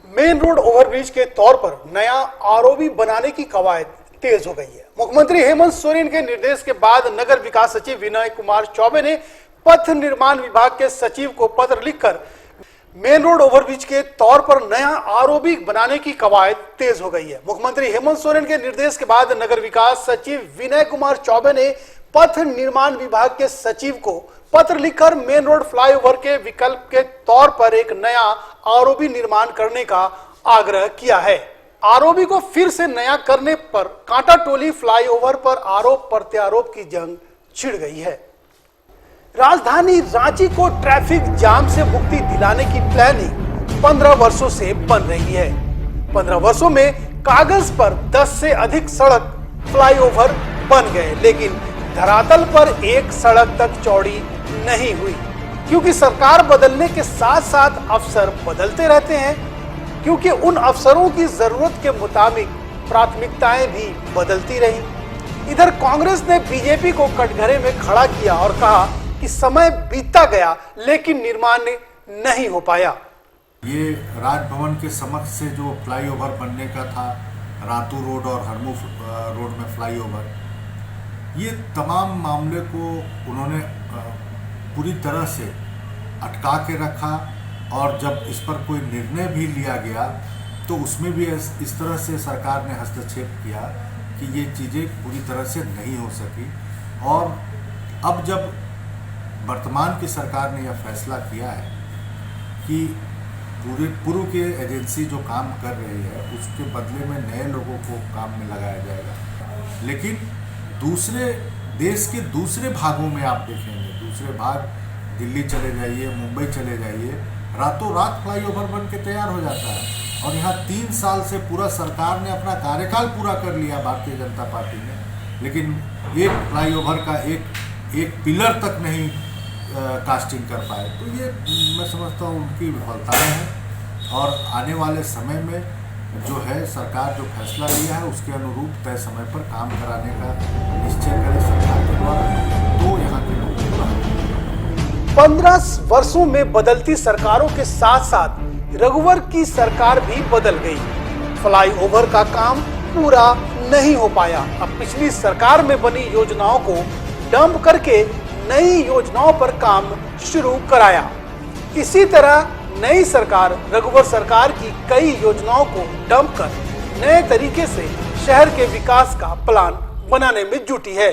Main road overbridge के तौर पर नया आरओबी बनाने की कवायद तेज हो गई है। मुख्यमंत्री हेमंत सोरेन के निर्देश के बाद नगर विकास सचिव विनय कुमार चौबे ने पथ निर्माण विभाग के सचिव को पत्र लिखकर मेन रोड ओवरब्रिज के तौर पर नया आरओबी बनाने की कवायद तेज हो गई है। मुख्यमंत्री हेमंत सोरेन के निर्देश के बाद नगर विकास सचिव विनय कुमार चौबे ने पथ निर्माण विभाग के सचिव को पत्र लिखकर मेन रोड फ्लाईओवर के विकल्प के तौर पर एक नया आरओबी निर्माण करने का आग्रह किया है। आरओबी को फिर से नया करने पर कांटाटोली फ्लाईओवर पर आरोप प्रत्यारोप की जंग छिड़ गई है। राजधानी रांची को ट्रैफिक जाम से मुक्ति दिलाने की प्लानिंग 15 वर्षों से बन रही है। 15 वर्षों में कागज पर 10 से अधिक सड़क फ्लाईओवर बन गए, लेकिन धरातल पर एक सड़क तक चौड़ी नहीं हुई, क्योंकि सरकार बदलने के साथ साथ अफसर बदलते रहते हैं, क्योंकि उन अफसरों की जरूरत के मुताबिक प्राथमिकताएं भी बदलती रही। इधर कांग्रेस ने बीजेपी को कटघरे में खड़ा किया और कहा कि समय बीतता गया लेकिन निर्माण नहीं हो पाया। ये राजभवन के समक्ष से जो फ्लाईओवर बनने का था, रातू रोड और हरमू रोड में फ्लाईओवर, ये तमाम मामले को उन्होंने पूरी तरह से अटका के रखा और जब इस पर कोई निर्णय भी लिया गया तो उसमें भी इस तरह से सरकार ने हस्तक्षेप किया कि ये चीज़ें पूरी तरह से नहीं हो सकी। और अब जब वर्तमान की सरकार ने यह फैसला किया है कि पूर्व के एजेंसी जो काम कर रही है उसके बदले में नए लोगों को काम में लगाया जाएगा, लेकिन दूसरे देश के दूसरे भागों में आप देखेंगे, दूसरे भाग दिल्ली चले जाइए, मुंबई चले जाइए, रातों रात फ्लाईओवर बन के तैयार हो जाता है। और यहाँ 3 साल से पूरा सरकार ने अपना कार्यकाल पूरा कर लिया भारतीय जनता पार्टी ने, लेकिन एक फ्लाईओवर का एक पिलर तक नहीं कास्टिंग कर पाए। तो ये मैं समझता हूँ उनकी विफलताएं हैं और आने वाले समय में जो है सरकार जो फैसला लिया है उसके अनुरूप तय समय पर काम कराने का निश्चय करे सरकार के द्वारा, तो यहाँ के लोग 15 वर्षों में बदलती सरकारों के साथ साथ रघुवर की सरकार भी बदल गई। फ्लाईओवर का काम पूरा नहीं हो पाया। अब पिछली सरकार में बनी योजनाओं को डंप करके नई योजनाओं पर काम शुरू कराया। इसी तरह नई सरकार रघुवर सरकार की कई योजनाओं को डंप कर नए तरीके से शहर के विकास का प्लान बनाने में जुटी है।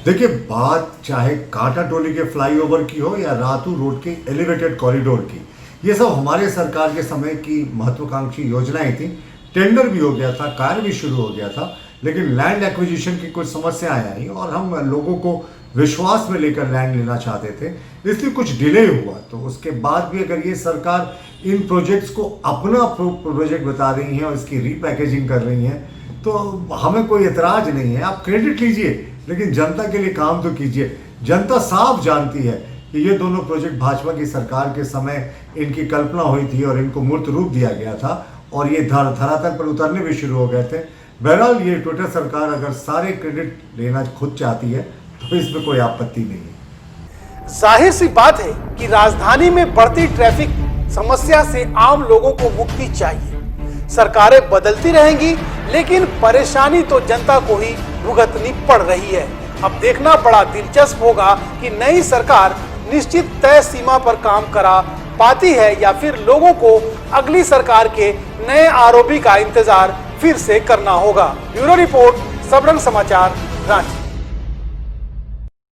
देखिए, बात चाहे कांटाटोली के फ्लाईओवर की हो या रातू रोड के एलिवेटेड कॉरिडोर की, ये सब हमारे सरकार के समय की महत्वाकांक्षी योजनाएं थी। टेंडर भी हो गया था, कार्य भी शुरू हो गया था, लेकिन लैंड एक्विजिशन की कुछ समस्याएं आई और हम लोगों को विश्वास में लेकर लैंड लेना चाहते थे, इसलिए कुछ डिले हुआ। तो उसके बाद भी अगर ये सरकार इन प्रोजेक्ट्स को अपना प्रोजेक्ट बता रही है और इसकी रीपैकेजिंग कर रही है तो हमें कोई एतराज नहीं है। आप क्रेडिट लीजिए, लेकिन जनता के लिए काम तो कीजिए। जनता साफ जानती है कि ये दोनों प्रोजेक्ट भाजपा की सरकार के समय इनकी कल्पना हुई थी और इनको मूर्त रूप दिया गया था और ये धरातल पर उतरने भी शुरू हो गए थे। बहरहाल ये ट्विटर सरकार अगर सारे क्रेडिट लेना खुद चाहती है तो इसमें कोई आपत्ति नहीं है। जाहिर सी बात है कि राजधानी में बढ़ती ट्रैफिक समस्या से आम लोगों को मुक्ति चाहिए। सरकारें बदलती रहेंगी, लेकिन परेशानी तो जनता को ही भुगतनी पड़ रही है। अब देखना बड़ा दिलचस्प होगा कि नई सरकार निश्चित तय सीमा पर काम करा पाती है या फिर लोगों को अगली सरकार के नए आरओबी का इंतजार फिर से करना होगा। ब्यूरो रिपोर्ट, सबरंग समाचार, रांची।